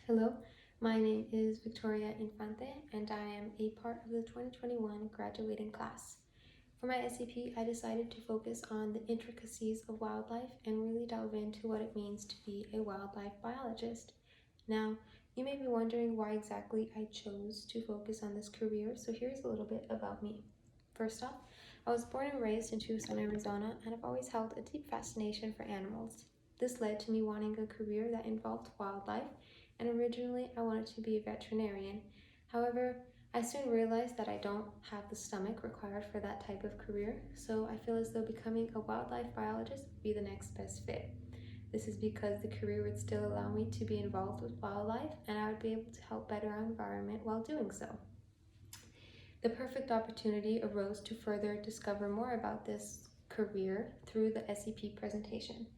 Hello, my name is Victoria Infante and I am a part of the 2021 graduating class. For my SEP, I decided to focus on the intricacies of wildlife and really delve into what it means to be a wildlife biologist. Now, you may be wondering why exactly I chose to focus on this career, so here's a little bit about me. First off, I was born and raised in Tucson, Arizona, and I've always held a deep fascination for animals. This led to me wanting a career that involved wildlife, and originally I wanted to be a veterinarian. However, I soon realized that I don't have the stomach required for that type of career, so I feel as though becoming a wildlife biologist would be the next best fit. This is because the career would still allow me to be involved with wildlife and I would be able to help better our environment while doing so. The perfect opportunity arose to further discover more about this career through the SEP presentation.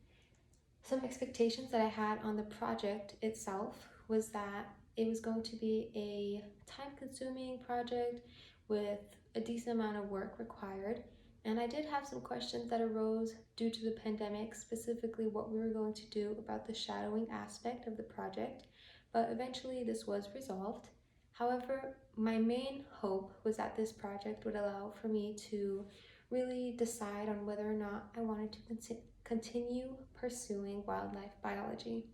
Some expectations that I had on the project itself was that it was going to be a time-consuming project with a decent amount of work required, and I did have some questions that arose due to the pandemic, specifically what we were going to do about the shadowing aspect of the project, but eventually this was resolved. However, my main hope was that this project would allow for me to really decide on whether or not I wanted to continue pursuing wildlife biology.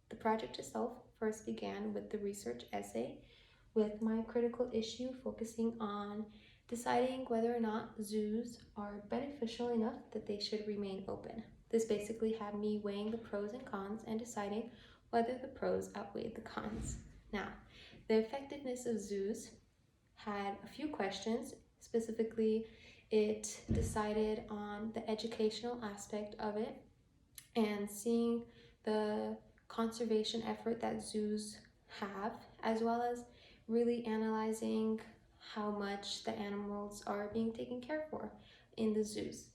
The project itself first began with the research essay, with my critical issue focusing on deciding whether or not zoos are beneficial enough that they should remain open. This basically had me weighing the pros and cons and deciding whether the pros outweighed the cons. Now, the effectiveness of zoos had a few questions. Specifically, it decided on the educational aspect of it and seeing the conservation effort that zoos have, as well as really analyzing how much the animals are being taken care for in the zoos.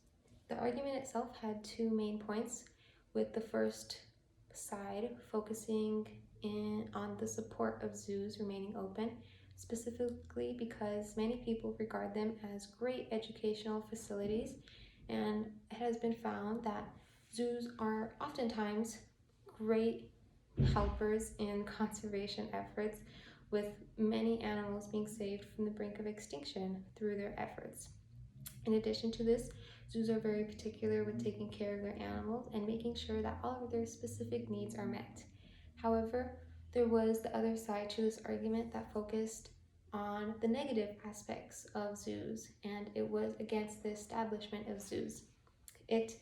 The argument itself had two main points, with the first side focusing on the support of zoos remaining open, specifically because many people regard them as great educational facilities, and it has been found that zoos are oftentimes great helpers in conservation efforts, with many animals being saved from the brink of extinction through their efforts. In addition to this, zoos are very particular with taking care of their animals and making sure that all of their specific needs are met. However, there was the other side to this argument that focused on the negative aspects of zoos, and it was against the establishment of zoos. It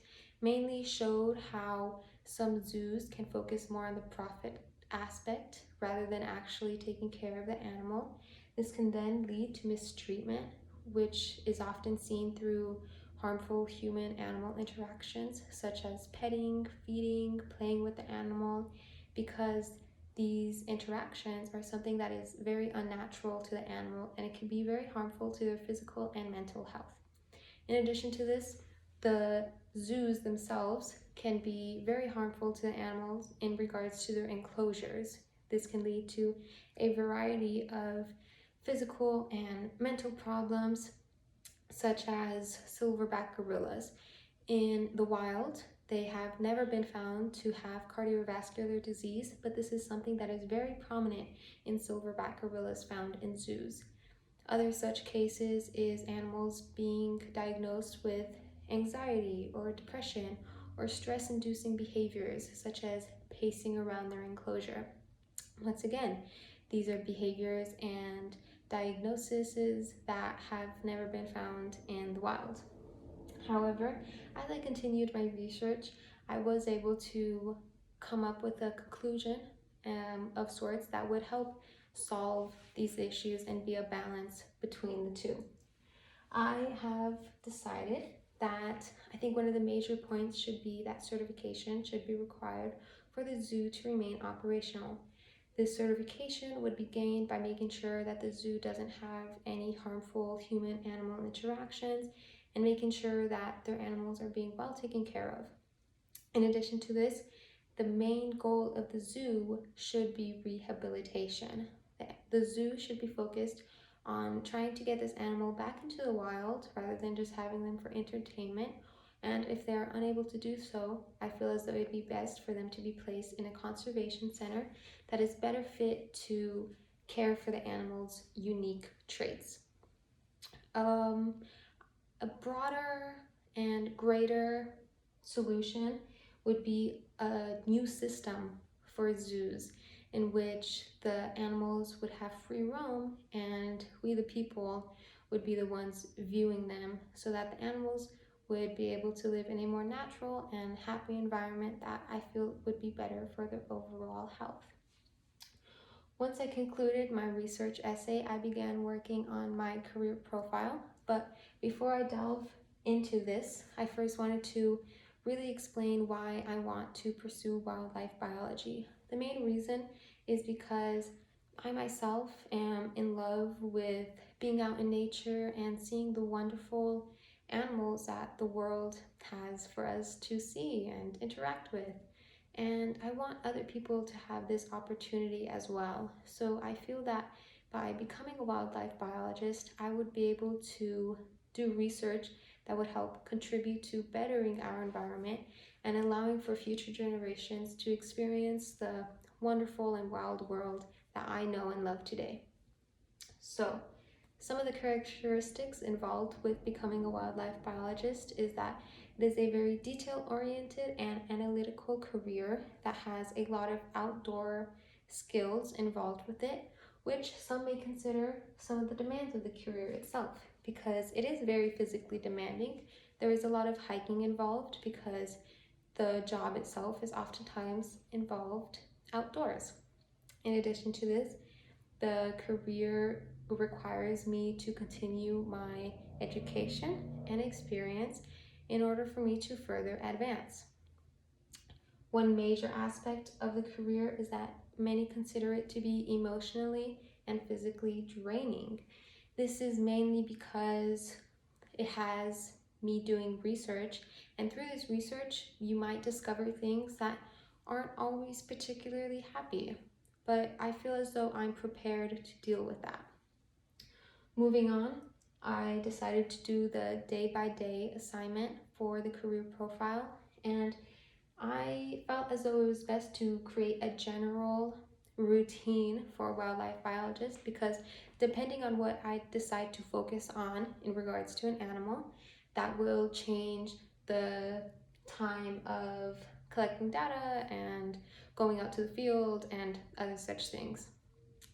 mainly showed how some zoos can focus more on the profit aspect rather than actually taking care of the animal. This can then lead to mistreatment, which is often seen through harmful human-animal interactions, such as petting, feeding, playing with the animal, because these interactions are something that is very unnatural to the animal, and it can be very harmful to their physical and mental health. In addition to this, the zoos themselves can be very harmful to the animals in regards to their enclosures. This can lead to a variety of physical and mental problems, such as silverback gorillas. In the wild, they have never been found to have cardiovascular disease, but this is something that is very prominent in silverback gorillas found in zoos. Other such cases is animals being diagnosed with anxiety or depression or stress-inducing behaviors, such as pacing around their enclosure. Once again, these are behaviors and diagnoses that have never been found in the wild. However, as I continued my research, I was able to come up with a conclusion of sorts that would help solve these issues and be a balance between the two. I have decided that I think one of the major points should be that certification should be required for the zoo to remain operational. This certification would be gained by making sure that the zoo doesn't have any harmful human-animal interactions and making sure that their animals are being well taken care of. In addition to this, the main goal of the zoo should be rehabilitation. The zoo should be focused on trying to get this animal back into the wild rather than just having them for entertainment, And if they are unable to do so, I feel as though it'd be best for them to be placed in a conservation center that is better fit to care for the animal's unique traits. Um, a broader and greater solution would be a new system for zoos in which the animals would have free roam and we, the people, would be the ones viewing them so that the animals would be able to live in a more natural and happy environment that I feel would be better for their overall health. Once I concluded my research essay, I began working on my career profile. But before I delve into this, I first wanted to really explain why I want to pursue wildlife biology. The main reason is because I myself am in love with being out in nature and seeing the wonderful animals that the world has for us to see and interact with. And I want other people to have this opportunity as well. So I feel that by becoming a wildlife biologist, I would be able to do research that would help contribute to bettering our environment and allowing for future generations to experience the wonderful and wild world that I know and love today. So, some of the characteristics involved with becoming a wildlife biologist is that it is a very detail-oriented and analytical career that has a lot of outdoor skills involved with it, which some may consider some of the demands of the career itself because it is very physically demanding. There is a lot of hiking involved because the job itself is oftentimes involved outdoors. In addition to this, the career requires me to continue my education and experience in order for me to further advance. One major aspect of the career is that many consider it to be emotionally and physically draining. This is mainly because it has me doing research, and through this research, you might discover things that aren't always particularly happy, but I feel as though I'm prepared to deal with that. Moving on, I decided to do the day-by-day assignment for the career profile, and I felt as though it was best to create a general routine for a wildlife biologist because depending on what I decide to focus on in regards to an animal, that will change the time of collecting data and going out to the field and other such things.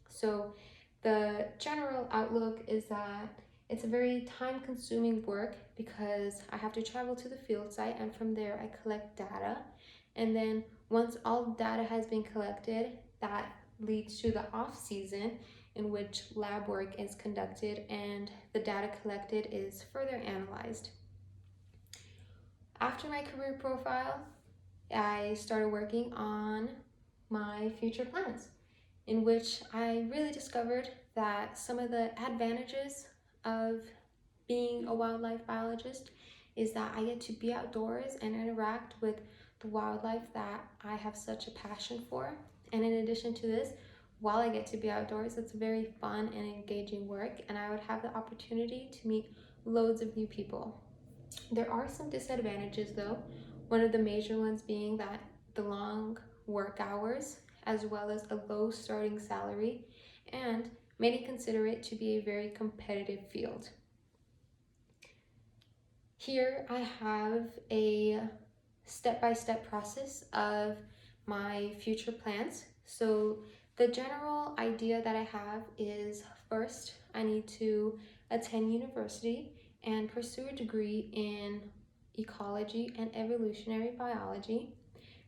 So the general outlook is that it's a very time-consuming work because I have to travel to the field site and from there I collect data. And then once all data has been collected, that leads to the off-season in which lab work is conducted and the data collected is further analyzed. After my career profile, I started working on my future plans, in which I really discovered that some of the advantages of being a wildlife biologist is that I get to be outdoors and interact with the wildlife that I have such a passion for. And in addition to this, while I get to be outdoors, it's very fun and engaging work, and I would have the opportunity to meet loads of new people. There are some disadvantages though, one of the major ones being that the long work hours as well as a low starting salary, and many consider it to be a very competitive field. Here I have a step-by-step process of my future plans. So the general idea that I have is first I need to attend university and pursue a degree in ecology and evolutionary biology.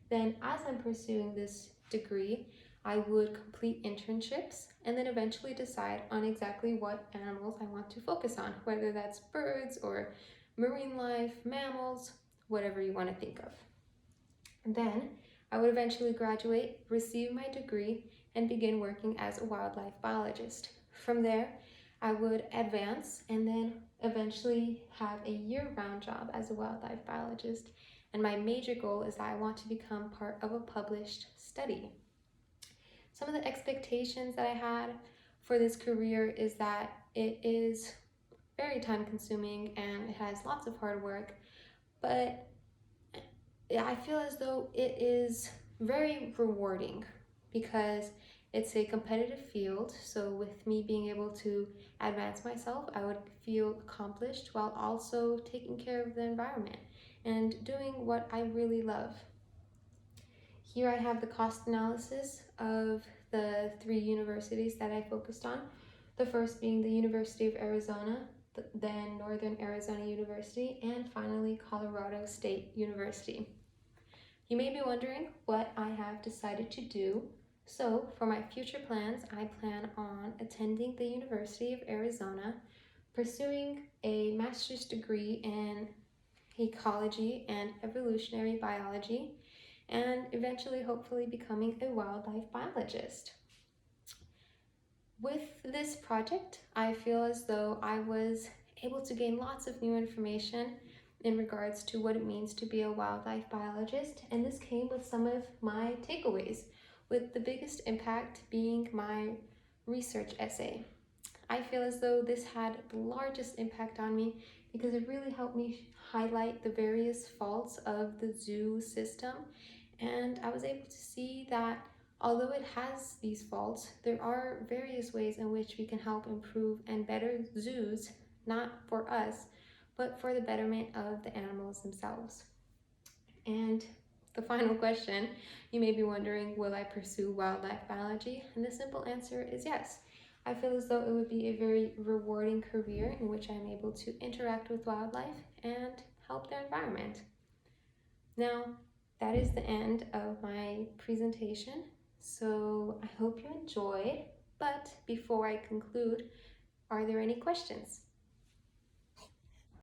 Then as I'm pursuing this degree, I would complete internships and then eventually decide on exactly what animals I want to focus on, whether that's birds or marine life, mammals, whatever you want to think of. And then I would eventually graduate, receive my degree, and begin working as a wildlife biologist. From there, I would advance and then eventually have a year-round job as a wildlife biologist. And my major goal is that I want to become part of a published study. Some of the expectations that I had for this career is that it is very time consuming and it has lots of hard work, but I feel as though it is very rewarding because it's a competitive field. So, with me being able to advance myself, I would feel accomplished while also taking care of the environment and doing what I really love. Here I have the cost analysis of the 3 universities that I focused on. The first being the University of Arizona, then Northern Arizona University, and finally Colorado State University. You may be wondering what I have decided to do. So, for my future plans, I plan on attending the University of Arizona, pursuing a master's degree in ecology and evolutionary biology, and eventually, hopefully, becoming a wildlife biologist. With this project, I feel as though I was able to gain lots of new information in regards to what it means to be a wildlife biologist, and this came with some of my takeaways, with the biggest impact being my research essay. I feel as though this had the largest impact on me because it really helped me highlight the various faults of the zoo system, and I was able to see that although it has these faults, there are various ways in which we can help improve and better zoos, not for us, but for the betterment of the animals themselves. And the final question, you may be wondering, will I pursue wildlife biology? And the simple answer is yes. I feel as though it would be a very rewarding career in which I'm able to interact with wildlife and help their environment. Now, that is the end of my presentation. So I hope you enjoyed. But before I conclude, are there any questions?